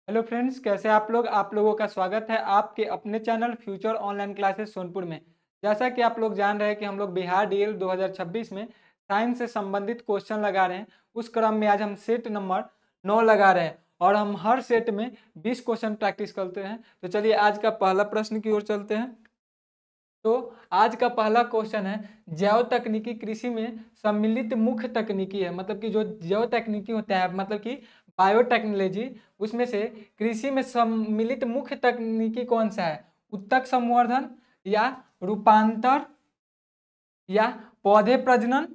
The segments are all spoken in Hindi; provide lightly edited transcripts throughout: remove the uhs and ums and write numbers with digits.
हेलो फ्रेंड्स, कैसे आप लोग। आप लोगों का स्वागत है आपके अपने channel future online classes Sonpur में। जैसा कि आप लोग जान रहे हैं कि हम लोग बिहार डीएल 2026 में साइंस से संबंधित क्वेश्चन लगा रहे हैं। उस क्रम में आज हम सेट नंबर 9 लगा रहे हैं और हम हर सेट में 20 क्वेश्चन प्रैक्टिस करते हैं। तो चलिए आज का पहला प्रश्न की ओर चलते हैं। तो आज का पहला क्वेश्चन है, जैव तकनीकी कृषि में सम्मिलित मुख्य तकनीकी है। मतलब कि जो जैव तकनीकी होता है, मतलब कि बायोटेक्नोलॉजी, उसमें से कृषि में सम्मिलित मुख्य तकनीकी कौन सा है? उत्तक संवर्धन या रूपांतर या पौधे प्रजनन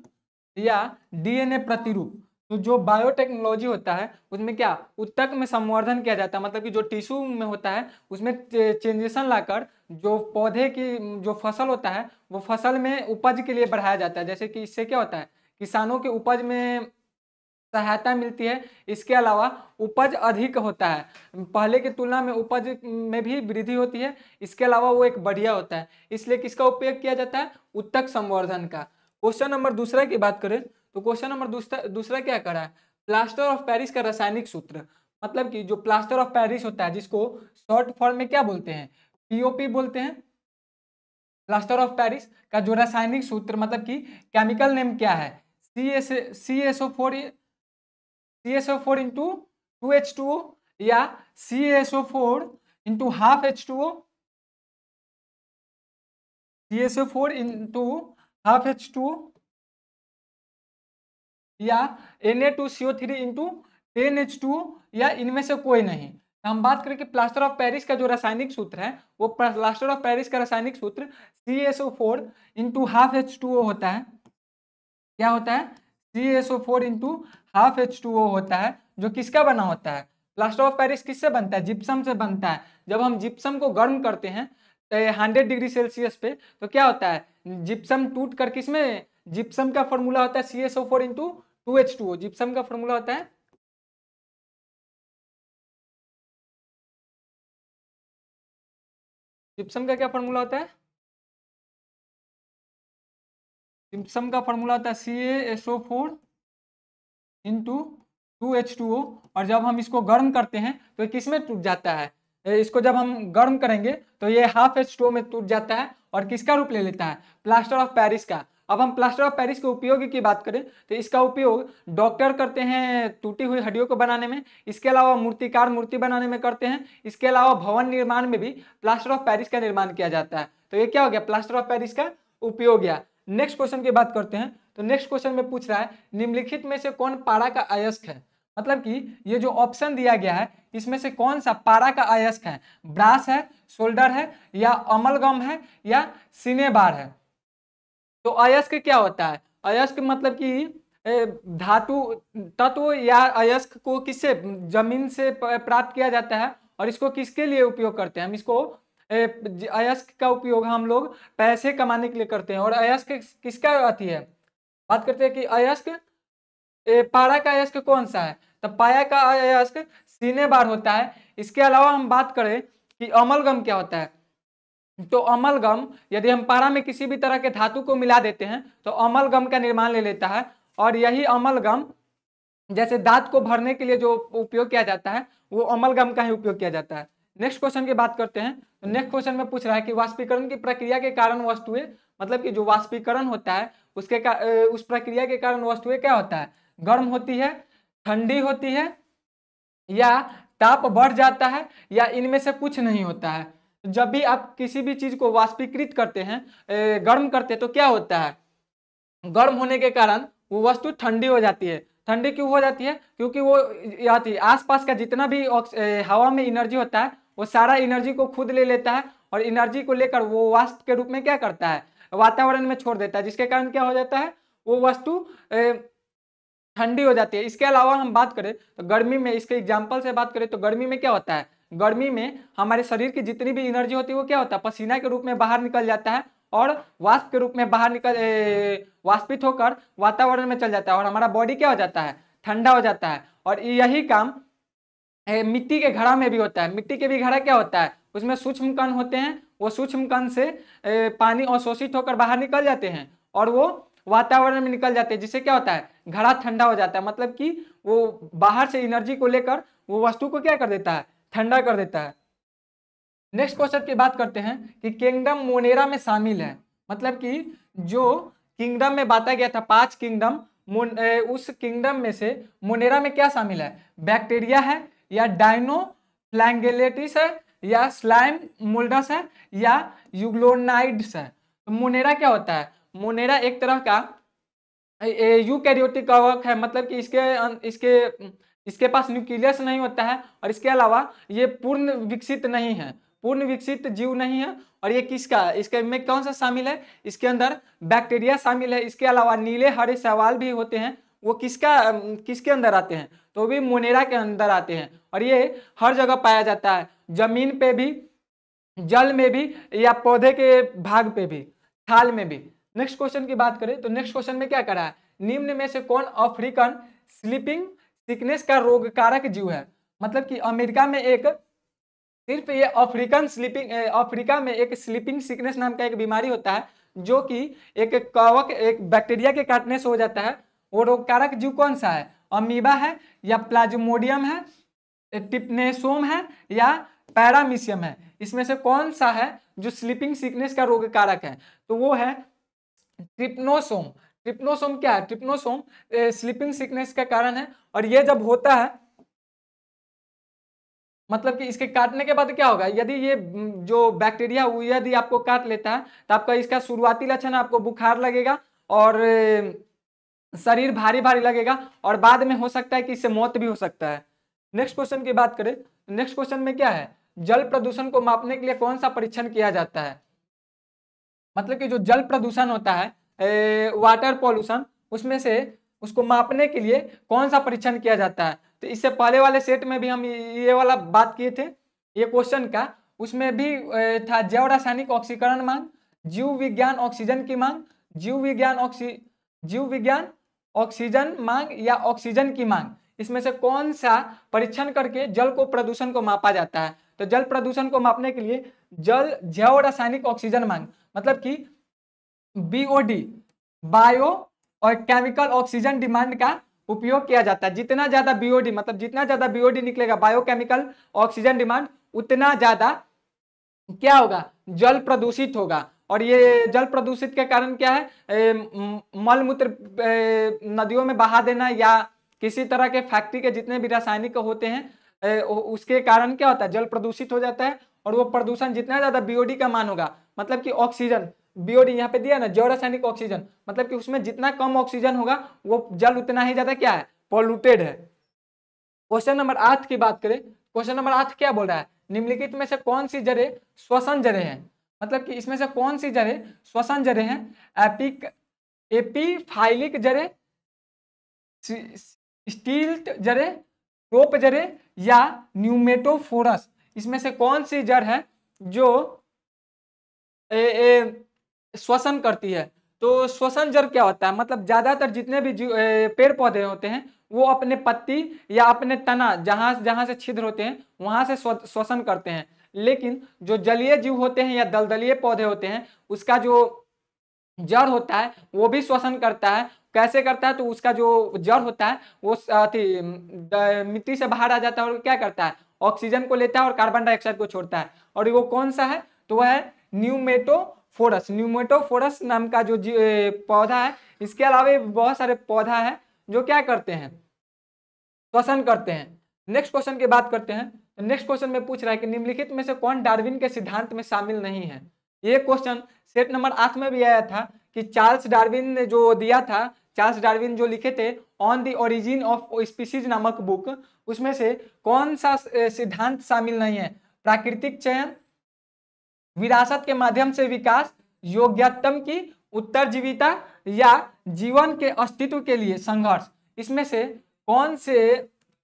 या डीएनए प्रतिरूप। तो जो बायोटेक्नोलॉजी होता है उसमें क्या उत्तक में संवर्धन किया जाता है, मतलब कि जो टिश्यू में होता है उसमें चेंजेशन लाकर जो पौधे की जो फसल होता है वो फसल में उपज के लिए बढ़ाया जाता है। जैसे कि इससे क्या होता है, किसानों के उपज में सहायता मिलती है। इसके अलावा उपज अधिक होता है, पहले की तुलना में उपज में भी वृद्धि होती है। इसके अलावा वो एक बढ़िया होता है, इसलिए किसका उपयोग किया जाता है? उत्तक संवर्धन का। क्वेश्चन नंबर दूसरा की बात करें तो क्वेश्चन नंबर दूसरा क्या करा है? प्लास्टर ऑफ पेरिस का रासायनिक सूत्र। मतलब कि जो प्लास्टर ऑफ पेरिस होता है जिसको शॉर्ट फॉर्म में क्या बोलते हैं? पीओपी बोलते हैं। प्लास्टर ऑफ पेरिस का जो रासायनिक सूत्र मतलब कि केमिकल नेम क्या है? CSO4 इंटू 2H2O या CSO4 into half H2O, CSO4 into half H2O या Na2CO3 इंटू 10H2O या इनमें से कोई नहीं। तो हम बात करें कि प्लास्टर ऑफ पेरिस का जो रासायनिक सूत्र है वो प्लास्टर ऑफ पेरिस का रासायनिक सूत्र CSO4 इंटू हाफ H2O होता है। क्या होता है? CSO4 इंटू हाफ H2O होता है, जो किसका बना होता है? प्लास्टर ऑफ पेरिस किससे बनता है? जिप्सम से बनता है। जब हम जिप्सम को गर्म करते हैं तो 100 डिग्री सेल्सियस पे तो क्या होता है? जिप्सम टूट कर किसमें, जिप्सम का फॉर्मूला होता है CSO4 इंटू 2H2O। जिप्सम का फॉर्मूला होता है, जिप्सम का क्या फॉर्मूला होता है? जिप्सम का फॉर्मूला होता है CaSO4 इंटू 2H2O। और जब हम इसको गर्म करते हैं तो किस में टूट जाता है? इसको जब हम गर्म करेंगे तो ये हाफ H2O में टूट जाता है और किसका रूप ले लेता है? प्लास्टर ऑफ पेरिस का। अब हम प्लास्टर ऑफ पेरिस के उपयोग की बात करें तो इसका उपयोग डॉक्टर करते हैं टूटी हुई हड्डियों को बनाने में। इसके अलावा मूर्तिकार मूर्ति बनाने में करते हैं। इसके अलावा भवन निर्माण में भी प्लास्टर ऑफ पेरिस का निर्माण किया जाता है। तो ये क्या हो गया? प्लास्टर ऑफ पेरिस का उपयोग। गया नेक्स्ट क्वेश्चन की बात करते हैं। तो नेक्स्ट क्वेश्चन में पूछ रहा है, निम्नलिखित में से कौन पारा का अयस्क है? मतलब कि ये जो ऑप्शन दिया गया है इसमें से कौन सा पारा का अयस्क है? ब्रास है, सोल्डर है या अमलगम है या सिनेबार है? तो अयस्क क्या होता है? अयस्क मतलब कि धातु तत्व या अयस्क को किससे, जमीन से प्राप्त किया जाता है। और इसको किसके लिए उपयोग करते हैं? हम इसको अयस्क का उपयोग हम लोग पैसे कमाने के लिए करते हैं। और अयस्क किसका अति है? बात करते हैं कि अयस्क पारा का अयस्क कौन सा है? तो पाया का अयस्क सीने बार होता है। इसके अलावा हम बात करें कि अमलगम क्या होता है, तो अमलगम यदि हम पारा में किसी भी तरह के धातु को मिला देते हैं तो अमलगम का निर्माण ले लेता है। और यही अमलगम जैसे दांत को भरने के लिए जो उपयोग किया जाता है वो अमलगम का ही उपयोग किया जाता है। नेक्स्ट क्वेश्चन की बात करते हैं। तो नेक्स्ट क्वेश्चन में पूछ रहा है कि वाष्पीकरण की प्रक्रिया के कारण वस्तुएं, मतलब कि जो वाष्पीकरण होता है उस प्रक्रिया के कारण वस्तुएं क्या होता है? गर्म होती है, ठंडी होती है या ताप बढ़ जाता है या इनमें से कुछ नहीं होता है। जब भी आप किसी भी चीज को वाष्पीकृत करते हैं, गर्म करते हैं, तो क्या होता है? गर्म होने के कारण वो वस्तु ठंडी हो जाती है। ठंडी क्यों हो जाती है? क्योंकि वो आती आसपास का जितना भी हवा में एनर्जी होता है वो सारा एनर्जी को खुद ले लेता है और एनर्जी को लेकर वो वाष्प के रूप में क्या करता है? वातावरण में छोड़ देता है, जिसके कारण क्या हो जाता है? वो वस्तु ठंडी हो जाती है। इसके अलावा हम बात करें तो गर्मी में, इसके एग्जाम्पल से बात करें तो गर्मी में क्या होता है? गर्मी में हमारे शरीर की जितनी भी एनर्जी होती है वो क्या होता है? पसीना के रूप में बाहर निकल जाता है और वाष्प के रूप में बाहर वाष्पित होकर वातावरण में चल जाता है और हमारा बॉडी क्या हो जाता है? ठंडा हो जाता है। और यही काम मिट्टी के घड़ा में भी होता है। मिट्टी के भी घड़ा क्या होता है? उसमें सूक्ष्म कण होते हैं, वो सूक्ष्म कण से पानी अवशोषित होकर बाहर निकल जाते हैं और वो वातावरण में निकल जाते हैं, जिससे क्या होता है? घड़ा ठंडा हो जाता है। मतलब कि वो बाहर से एनर्जी को लेकर वो वस्तु को क्या कर देता है? ठंडा कर देता है। नेक्स्ट क्वेश्चन की बात करते हैं कि किंगडम मोनेरा में शामिल है, मतलब कि जो किंगडम में बांटा गया था 5 किंगडम, उस किंगडम में से मोनेरा में क्या शामिल है? बैक्टीरिया है, या डायनो फ्लैंगेलेटिस है, या स्लाइम मोल्डस है, या यूग्लोनाइड्स है। तो मोनेरा क्या होता है? मोनेरा एक तरह का यूकैरियोटिक कवक है, मतलब कि इसके पास न्यूक्लियस नहीं होता है, और इसके अलावा ये पूर्ण विकसित नहीं है, पूर्ण विकसित जीव नहीं है। और ये किसका, इसके में कौन सा शामिल है? इसके अंदर बैक्टीरिया शामिल है। इसके अलावा नीले हरे शैवाल भी होते हैं, वो किसके अंदर आते हैं? तो भी मोनेरा के अंदर आते हैं। और ये हर जगह पाया जाता है, जमीन पे भी, जल में भी, या पौधे के भाग पे भी, थाल में भी। नेक्स्ट क्वेश्चन की बात करें तो नेक्स्ट क्वेश्चन में क्या करा है? निम्न में से कौन अफ्रीकन स्लीपिंग सिकनेस का रोगकारक जीव है? मतलब कि अमेरिका में एक सिर्फ ये अफ्रीका में एक स्लीपिंग सिकनेस नाम का एक बीमारी होता है, जो कि एक बैक्टीरिया के काटने से हो जाता है। वो रोगकारक जीव कौन सा है? अमीबा है, या प्लाज्मोडियम है, टिप्नेसोम है, या पैरामीशियम है। इसमें से कौन सा है जो स्लीपिंग सिकनेस का रोगकारक है? तो वो है ट्रिप्नोसोम। ट्रिप्नोसोम क्या है? ट्रिप्नोसोम स्लीपिंग सिकनेस का कारण है। और ये जब होता है, मतलब कि इसके काटने के बाद क्या होगा? यदि ये जो बैक्टीरिया यदि आपको काट लेता है तो आपका इसका शुरुआती लक्षण आपको बुखार लगेगा, और शरीर भारी भारी लगेगा, और बाद में हो सकता है कि इससे मौत भी हो सकता है। नेक्स्ट क्वेश्चन की बात करें, नेक्स्ट क्वेश्चन में क्या है? जल प्रदूषण को मापने के लिए कौन सा परीक्षण किया जाता है? मतलब कि जो जल प्रदूषण होता है, वाटर पॉल्यूशन, उसमें से उसको मापने के लिए कौन सा परीक्षण किया जाता है? तो इससे पहले वाले सेट में भी हम ये वाला बात किए थे, ये क्वेश्चन का, उसमें भी था जैव रासायनिक ऑक्सीकरण मांग, जीव विज्ञान ऑक्सीजन की मांग, जीव विज्ञान ऑक्सीजन मांग, या ऑक्सीजन की मांग। इसमें से कौन सा परीक्षण करके जल को प्रदूषण को मापा जाता है? तो जल प्रदूषण को मापने के लिए जैव रासायनिक ऑक्सीजन मांग, मतलब कि बीओडी, बायो और केमिकल ऑक्सीजन डिमांड का उपयोग किया जाता है। जितना ज्यादा बीओडी, मतलब जितना ज्यादा बीओडी निकलेगा, बायोकेमिकल ऑक्सीजन डिमांड, उतना ज्यादा क्या होगा? जल प्रदूषित होगा। और ये जल प्रदूषित के कारण क्या है? मल मूत्र नदियों में बहा देना, या किसी तरह के फैक्ट्री के जितने भी रासायनिक होते हैं, उसके कारण क्या होता है? जल प्रदूषित हो जाता है। और वो प्रदूषण जितना ज्यादा बीओडी का मान होगा, मतलब कि ऑक्सीजन, बीओडी यहाँ पे दिया ना, जैव रासायनिक ऑक्सीजन, मतलब कि उसमें जितना कम ऑक्सीजन होगा वो जल उतना ही ज्यादा क्या है? पॉल्यूटेड है। क्वेश्चन नंबर 8 की बात करें, क्वेश्चन नंबर 8 क्या बोल रहा है? निम्नलिखित में से कौन सी जड़ें श्वसन जड़ें हैं? मतलब कि इसमें से कौन सी जड़ें श्वसन जड़ें हैं? एपीफाइलिक जड़ें, स्टील्ट जड़ें, रोप जड़ें, या न्यूमेटोफोरस। इसमें से कौन सी जड़ है जो श्वसन करती है? तो श्वसन जड़ क्या होता है? मतलब ज्यादातर जितने भी पेड़ पौधे होते हैं, वो अपने पत्ती या अपने तना, जहां जहां से छिद्र होते हैं वहां से श्वसन करते हैं। लेकिन जो जलीय जीव होते हैं या दलदलीय पौधे होते हैं, उसका जो जड़ होता है वो भी श्वसन करता है। कैसे करता है? तो उसका जो जड़ होता है वो मिट्टी से बाहर आ जाता है, और क्या करता है? ऑक्सीजन को लेता है और कार्बन डाइऑक्साइड को छोड़ता है। और वो कौन सा है? तो वह है न्यूमेटोफोरस। न्यूमेटोफोरस नाम का जो पौधा है। इसके अलावा बहुत सारे पौधा है जो क्या करते हैं? श्वसन करते हैं। नेक्स्ट क्वेश्चन की बात करते हैं। नेक्स्ट क्वेश्चन में पूछ रहा है कि निम्नलिखित में से कौन डार्विन के सिद्धांत में शामिल नहीं है? ये क्वेश्चन सेट नंबर 8 में भी आया था कि चार्ल्स डार्विन ने जो दिया था, चार्ल्स डार्विन जो लिखे थे on the origin of species नामक बुक, उसमें से कौन सा सिद्धांत शामिल नहीं है? प्राकृतिक चयन, विरासत के माध्यम से विकास, योग्यतम की उत्तरजीविता, या जीवन के अस्तित्व के लिए संघर्ष। इसमें से कौन से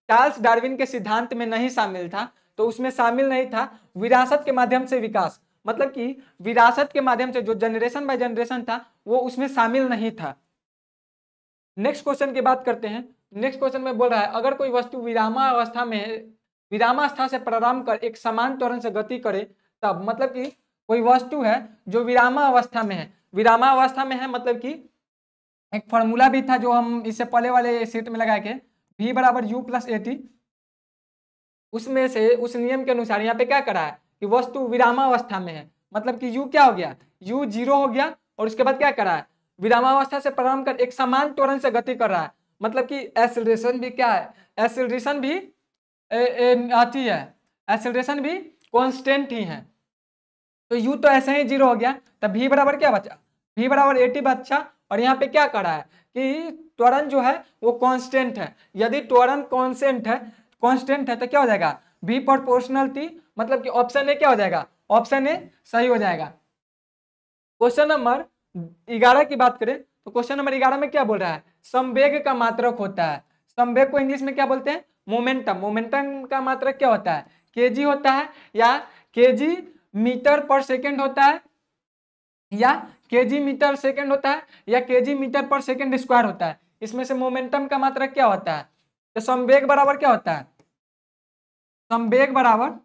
चार्ल्स डार्विन के सिद्धांत में नहीं शामिल था? तो उसमें शामिल नहीं था विरासत के माध्यम से विकास, मतलब कि विरासत के माध्यम से जो जनरेशन बाय जनरेशन था वो उसमें शामिल नहीं था। नेक्स्ट क्वेश्चन की बात करते हैं। नेक्स्ट क्वेश्चन में बोल रहा है अगर कोई वस्तु विरामावस्था से प्रारंभ कर एक समान त्वरण से गति करे तब, मतलब कि कोई वस्तु है जो विरामावस्था में है। विरामावस्था में है मतलब कि एक फॉर्मूला भी था जो हम इससे पहले वाले सेट में लगाए थे, v = u + at। उसमें से उस नियम के अनुसार यहाँ पे क्या करा है कि वस्तु विरामावस्था में है, मतलब कि u क्या हो गया, u 0 हो गया, और उसके बाद क्या करा है, विरामावस्था से प्रारंभ कर एक समान त्वरण से गति कर रहा है, मतलब कि एक्सेलरेशन भी क्या है, एक्सेलरेशन भी आती है, एक्सेलरेशन भी कांस्टेंट ही है। तो u तो ऐसे ही 0 हो गया, तब v बराबर क्या बचा, v बराबर 80 बचा, और यहाँ पे क्या करा है कि त्वरण जो है वो कांस्टेंट है। यदि त्वरण कांस्टेंट है तो क्या हो जाएगा, v प्रोपोर्शनल t, मतलब कि ऑप्शन ए क्या हो जाएगा, ऑप्शन ए सही हो जाएगा। क्वेश्चन नंबर 11 की बात करें तो क्वेश्चन नंबर 11 में क्या बोल रहा है, संवेग का मात्रक होता है। संवेग को इंग्लिश में क्या बोलते हैं, मोमेंटम। मोमेंटम का मात्रक क्या होता है, केजी होता है, या केजी मीटर पर सेकेंड होता है, या केजी मीटर सेकेंड होता है, या केजी मीटर पर सेकेंड स्क्वायर होता है। इसमें से मोमेंटम का मात्रक क्या होता है, तो संवेग बराबर क्या होता है, संवेग बराबर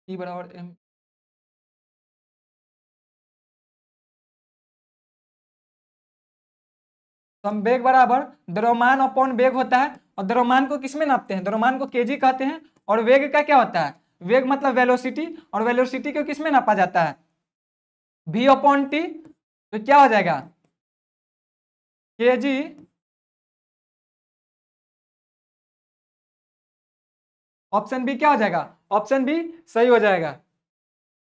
ई बराबर एम, संवेग बराबर द्रव्यमान अपॉन वेग होता है। और द्रव्यमान को किसमें नापते हैं, द्रव्यमान को केजी कहते हैं। और वेग का क्या होता है, वेग मतलब वेलोसिटी, और वेलोसिटी को किसमें नापा जाता है, v अपॉन टी। तो क्या हो जाएगा, केजी ऑप्शन बी क्या हो जाएगा, ऑप्शन बी सही हो जाएगा।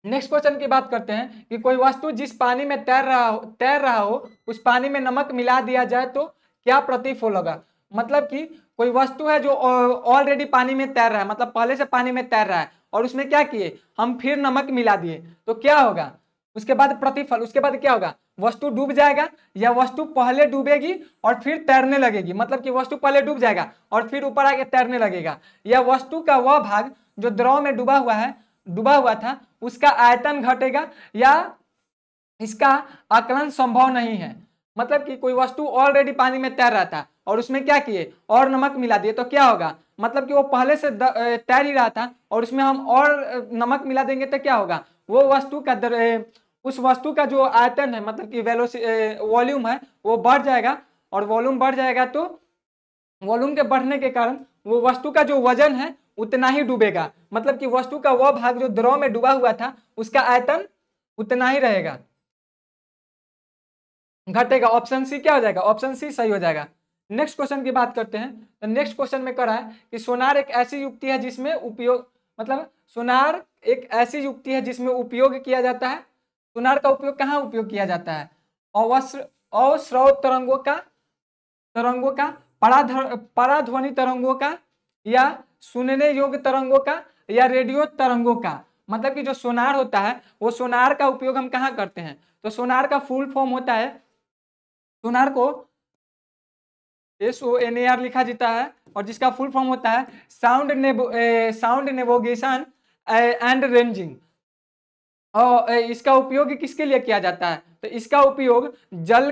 नेक्स्ट क्वेश्चन की बात करते हैं कि कोई वस्तु जिस पानी में तैर रहा हो उस पानी में नमक मिला दिया जाए तो क्या प्रतिफल होगा। मतलब कि कोई वस्तु है जो ऑलरेडी पानी में तैर रहा है, मतलब पहले से पानी में तैर रहा है, और उसमें क्या किए हम, फिर नमक मिला दिए, तो क्या होगा, उसके बाद प्रतिफल, उसके बाद क्या होगा, वस्तु डूब जाएगा, या वस्तु पहले डूबेगी और फिर तैरने लगेगी, मतलब कि वस्तु पहले डूब जाएगा और फिर ऊपर आके तैरने लगेगा, या वस्तु का वह भाग जो द्रव में डूबा हुआ था उसका आयतन घटेगा, या इसका आकलन संभव नहीं है। मतलब कि कोई वस्तु ऑलरेडी पानी में तैर रहा था और उसमें क्या किए, और नमक मिला दिए, तो क्या होगा, मतलब कि वो पहले से तैर ही रहा था और उसमें हम और नमक मिला देंगे तो क्या होगा, वो वस्तु का उस वस्तु का जो आयतन है, मतलब कि वॉल्यूम है, वो बढ़ जाएगा, और वॉल्यूम बढ़ जाएगा तो वॉल्यूम के बढ़ने के कारण वो वस्तु का जो वजन है उतना ही डूबेगा, मतलब कि वस्तु का वह भाग जो द्रव में डूबा हुआ था उसका आयतन उतना ही रहेगा, घटेगा। ऑप्शन सी क्या हो जाएगा, ऑप्शन सी सही हो जाएगा। नेक्स्ट क्वेश्चन की बात करते हैं तो नेक्स्ट क्वेश्चन में करा है कि सोनार एक ऐसी युक्ति है जिसमें उपयोग, मतलब सोनार एक ऐसी युक्ति है जिसमें उपयोग किया जाता है। सोनार का उपयोग कहाँ उपयोग किया जाता है, अवस्रव तरंगों का, पराध्वनि तरंगों का, या सुनने योग्य तरंगों का, या रेडियो तरंगों का। मतलब कि जो सोनार होता है वो सोनार का उपयोग हम कहाँ करते हैं, तो सोनार का फुल फॉर्म होता है, सोनार को SONAR लिखा जाता है, और जिसका फुल फॉर्म होता है साउंड नेविगेशन एंड रेंजिंग। और इसका उपयोग किसके लिए किया जाता है, तो इसका उपयोग जल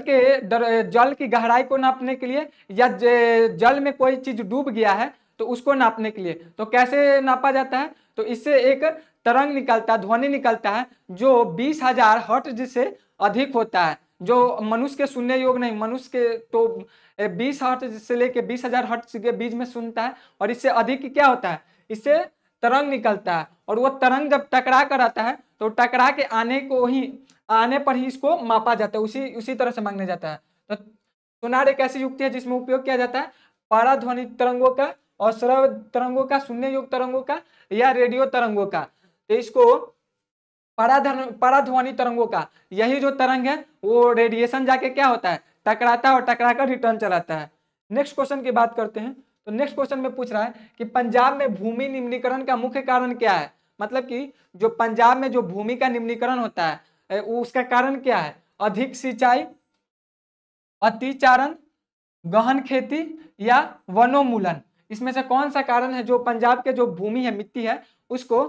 की गहराई को नापने के लिए, या जल में कोई चीज डूब गया है तो उसको नापने के लिए। तो कैसे नापा जाता है, तो इससे एक तरंग निकलता है, ध्वनि निकलता है जो 20,000 हर्ट्ज से अधिक होता है, जो मनुष्य के सुनने योग्य नहीं, मनुष्य के तो 20 हर्ट्ज से लेके 20,000 हर्ट्ज के बीच में सुनता है, और इससे अधिक क्या होता है, इससे तरंग निकलता है, और वो तरंग जब टकरा कर आता है तो टकरा के आने पर ही इसको मापा जाता है, उसी उसी तरह से मांगने जाता है। तो सोनार एक ऐसी युक्ति है जिसमें उपयोग किया जाता है पराध्वनि तरंगों का, और श्रव्य तरंगों का, सुनने योग्य तरंगों का, या रेडियो तरंगों का। तो इसको पराध्वनि तरंगों का, यही जो तरंग है वो रेडिएशन जाके क्या होता है, टकराता है, और टकरा कर रिटर्न चलाता है। नेक्स्ट क्वेश्चन की बात करते हैं तो नेक्स्ट क्वेश्चन में पूछ रहा है कि पंजाब में भूमि निम्नीकरण का मुख्य कारण क्या है। मतलब कि जो पंजाब में जो भूमि का निम्नीकरण होता है उसका कारण क्या है, अधिक सिंचाई, अतिचारण, गहन खेती, या वनोन्मूलन। इसमें से कौन सा कारण है जो पंजाब के जो भूमि है, मिट्टी है, उसको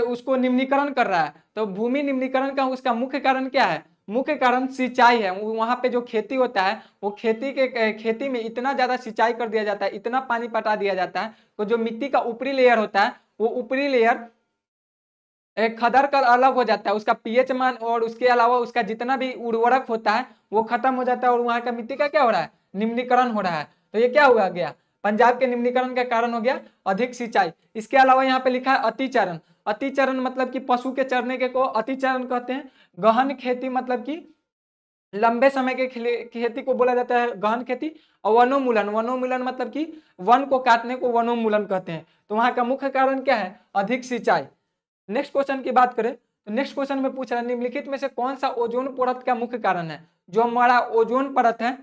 उसको निम्नीकरण कर रहा है। तो भूमि निम्नीकरण का उसका मुख्य कारण क्या है, मुख्य कारण सिंचाई है। वहां पे जो खेती होता है वो खेती में इतना ज्यादा सिंचाई कर दिया जाता है, इतना पानी पटा दिया जाता है, तो जो मिट्टी का ऊपरी लेयर होता है वो ऊपरी लेयर खदर का अलग हो जाता है, उसका पीएच मान और उसके अलावा उसका जितना भी उर्वरक होता है वो खत्म हो जाता है और वहां का मिट्टी का क्या हो रहा है, निम्नीकरण हो रहा है। तो ये क्या हुआ गया, पंजाब के निम्नीकरण का कारण हो गया अधिक सिंचाई। इसके अलावा यहाँ पे लिखा है अतिचरण। अतिचरण मतलब कि पशु के चरने के को अतिचरण कहते हैं। गहन खेती मतलब कि लंबे समय के खेती को बोला जाता है गहन खेती। और वनोन्मूलन, वनोन्मूलन मतलब कि वन को काटने को वनोन्मूलन कहते हैं। तो वहां का मुख्य कारण क्या है, अधिक सिंचाई। नेक्स्ट क्वेश्चन की बात करें तो नेक्स्ट क्वेश्चन में पूछ रहा है निम्नलिखित में से कौन सा ओजोन परत का मुख्य कारण है। जो हमारा ओजोन परत है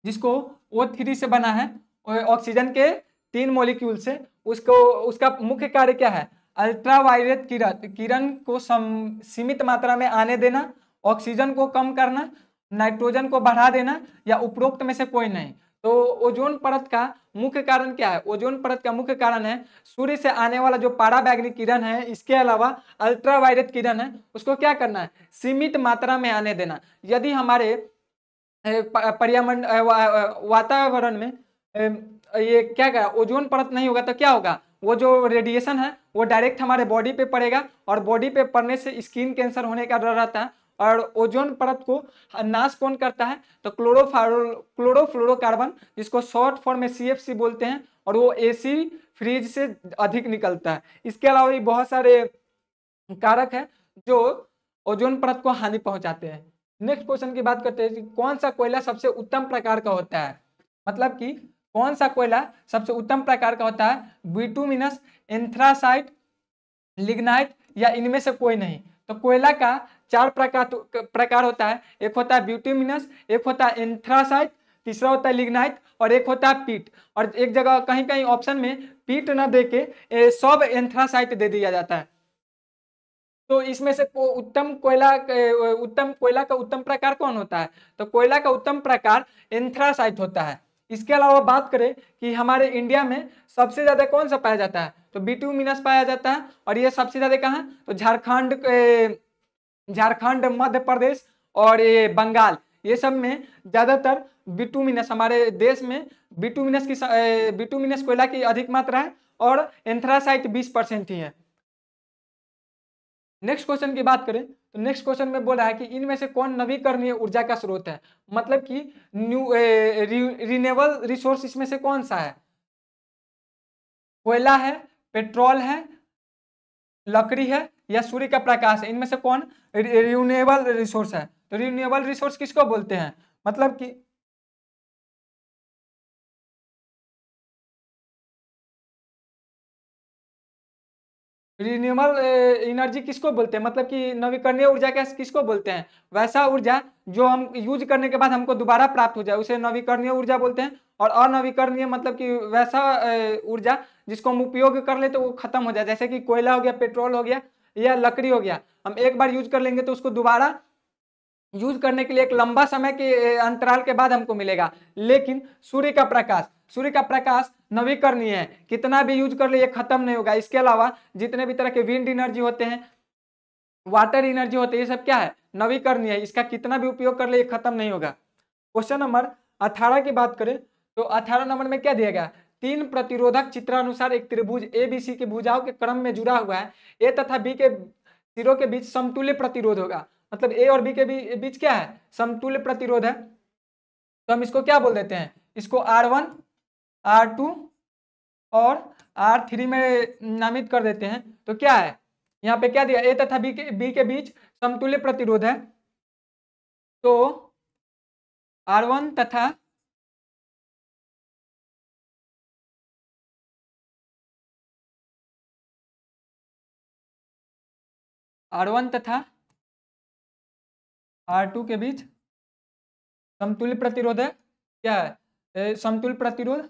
जिसको O3 से बना है ऑक्सीजन के 3 मॉलिक्यूल से, उसको उसका मुख्य कार्य क्या है, अल्ट्रावायलेट किरण को सीमित मात्रा में आने देना, ऑक्सीजन को कम करना, नाइट्रोजन को बढ़ा देना, या उपरोक्त में से कोई नहीं। तो ओजोन परत का मुख्य कारण क्या है, ओजोन परत का मुख्य कारण है सूर्य से आने वाला जो पराबैंगनी किरण है, इसके अलावा अल्ट्रावायलेट किरण है, उसको क्या करना है, सीमित मात्रा में आने देना। यदि हमारे पर्यावरण वातावरण में ये क्या कहा, ओजोन परत नहीं होगा तो क्या होगा, वो जो रेडिएशन है वो डायरेक्ट हमारे बॉडी पे पड़ेगा और बॉडी पे पड़ने से स्किन कैंसर होने का डर रहता है। और ओजोन परत को नाश कौन करता है, तो क्लोरोफ्लोरोकार्बन, जिसको शॉर्ट फॉर्म में CFC बोलते हैं, और वो AC फ्रीज से अधिक निकलता है। इसके अलावा भी बहुत सारे कारक है जो ओजोन परत को हानि पहुंचाते हैं। नेक्स्ट क्वेश्चन की बात करते हैं कि कौन सा कोयला सबसे उत्तम प्रकार का होता है, मतलब कि कौन सा कोयला सबसे उत्तम प्रकार का होता है, बिटुमिनस, एंथ्रासाइट, लिग्नाइट, या इनमें से कोई नहीं। तो कोयला का 4 प्रकार होता है। एक होता है बिटुमिनस, एक होता है एंथ्रासाइट, तीसरा होता है लिग्नाइट, और एक होता है पीट। और एक जगह कहीं कहीं ऑप्शन में पीट ना देके सब एंथ्रासाइट दे दिया जाता है। तो इसमें से उत्तम कोयला का उत्तम प्रकार कौन होता है, तो कोयला का उत्तम प्रकार एंथ्रासाइट होता है। इसके अलावा बात करें कि हमारे इंडिया में सबसे ज्यादा कौन सा पाया जाता है, तो बिटुमिनस पाया जाता है। और ये सबसे ज्यादा कहाँ, तो झारखंड, मध्य प्रदेश और ये बंगाल, ये सब में ज्यादातर बिटुमिनस, हमारे देश में बिटुमिनस कोयला की अधिक मात्रा है और एंथ्रासाइट 20% ही है। नेक्स्ट क्वेश्चन की बात करें तो नेक्स्ट क्वेश्चन में बोला है कि इनमें से कौन नवीकरणीय ऊर्जा का स्रोत है, मतलब कि रिन्यूएबल रिसोर्स इसमें से कौन सा है, कोयला है, पेट्रोल है, लकड़ी है, या सूर्य का प्रकाश है। इनमें से कौन रिन्यूएबल रिसोर्स है, तो रिन्यूएबल रिसोर्स किसको बोलते हैं, मतलब कि रिन्यूएबल एनर्जी किसको बोलते हैं, मतलब कि नवीकरणीय ऊर्जा किसको बोलते हैं, वैसा ऊर्जा जो हम यूज करने के बाद हमको दोबारा प्राप्त हो जाए उसे नवीकरणीय ऊर्जा बोलते हैं। और अनवीकरणीय मतलब कि वैसा ऊर्जा जिसको हम उपयोग कर ले तो वो खत्म हो जाए, जैसे कि कोयला हो गया, पेट्रोल हो गया, या लकड़ी हो गया, हम एक बार यूज कर लेंगे तो उसको दोबारा यूज करने के लिए एक लंबा समय के अंतराल के बाद हमको मिलेगा। लेकिन सूर्य का प्रकाश नवीकरणीय है, कितना भी यूज कर ले ये खत्म नहीं होगा। इसके अलावा जितने भी तरह के विंड एनर्जी होते हैं, वाटर एनर्जी होते हैं, ये सब क्या है, नवीकरणीय है, इसका कितना भी उपयोग कर ले ये खत्म नहीं होगा। क्वेश्चन नंबर 18 की बात करें तो 18 नंबर में क्या दिया गया, 3 प्रतिरोधक चित्रानुसार एक त्रिभुज ABC के भुजाओं के क्रम में जुड़ा हुआ है, A तथा B के सिरों के बीच समतुल्य प्रतिरोध होगा। मतलब A और B के बीच क्या है, समतुल्य प्रतिरोध है। तो हम इसको क्या बोल देते हैं, इसको R1, R2 और R3 में नामित कर देते हैं। तो क्या है, यहाँ पे क्या दिया, A तथा B के बीच समतुल्य प्रतिरोध है। तो R1 तथा R1 तथा R2 के बीच समतुल्य प्रतिरोध है, क्या है, समतुल्य प्रतिरोध।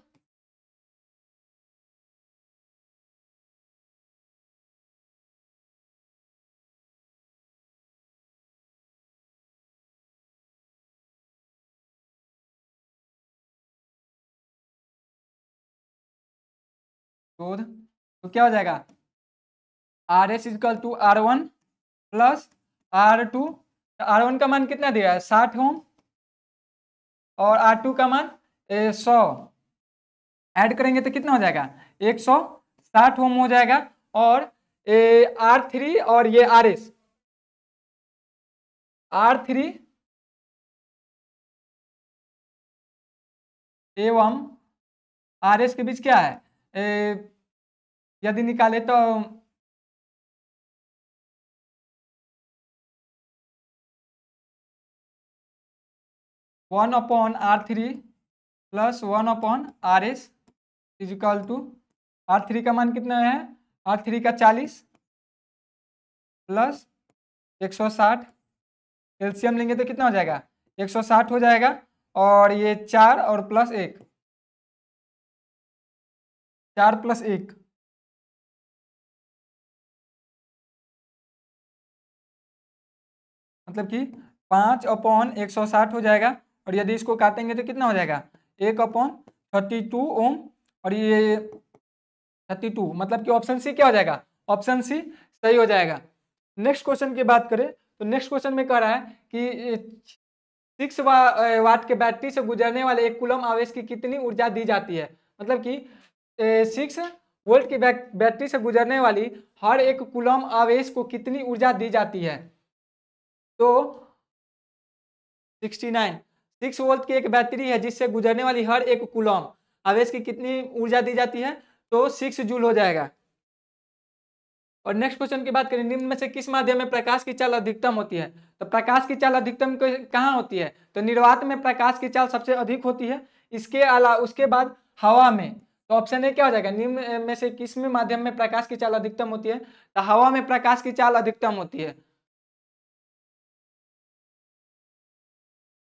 प्रतिरोध तो क्या हो जाएगा, RS is equal to R1 plus R2। R1 का मान कितना दिया है, 60 ओम, और R2 का मान 100। ऐड करेंगे तो कितना हो जाएगा, 160 ओम हो जाएगा। और R3 और ये RS, R3 एवं RS के बीच क्या है, यदि निकाले तो 1/R3 plus 1/RS is equal to, R3 का मान कितना है, R3 का 40 प्लस 160, एलसीएम लेंगे तो कितना हो जाएगा, 160 हो जाएगा, और ये 4 और प्लस 1, 4 प्लस 1, मतलब कि 5/160 हो जाएगा, और यदि इसको काटेंगे तो कितना हो जाएगा, 1/32 ओम, और ये 32, मतलब कि ऑप्शन सी क्या हो जाएगा, ऑप्शन सी सही हो जाएगा। नेक्स्ट क्वेश्चन की बात करें तो नेक्स्ट क्वेश्चन में कह रहा है कि 6 वाट के बैटरी से गुजरने वाले 1 कूलम आवेश की कितनी ऊर्जा दी जाती है, मतलब कि 6 वोल्ट की बैटरी से गुजरने वाली हर 1 कूलम आवेश को कितनी ऊर्जा दी जाती है, तो 69, 6 वोल्ट की एक बैटरी है जिससे गुजरने वाली हर 1 कूलम आवेश की कितनी ऊर्जा दी जाती है, तो 6 जूल हो जाएगा। और नेक्स्ट क्वेश्चन की बात करें, निम्न में से किस माध्यम में प्रकाश की चाल अधिकतम होती है, तो प्रकाश की चाल अधिकतम कहाँ होती है, तो निर्वात में प्रकाश की चाल सबसे अधिक होती है, इसके अलावा उसके बाद हवा में, तो ऑप्शन ए क्या हो जाएगा, निम्न में से किस में माध्यम में प्रकाश की चाल अधिकतम होती है, तो हवा में प्रकाश की चाल अधिकतम होती है।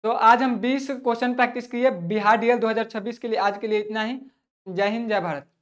तो आज हम 20 क्वेश्चन प्रैक्टिस किए बिहार डीएल 2026 के लिए। आज के लिए इतना ही। जय हिंद, जय भारत।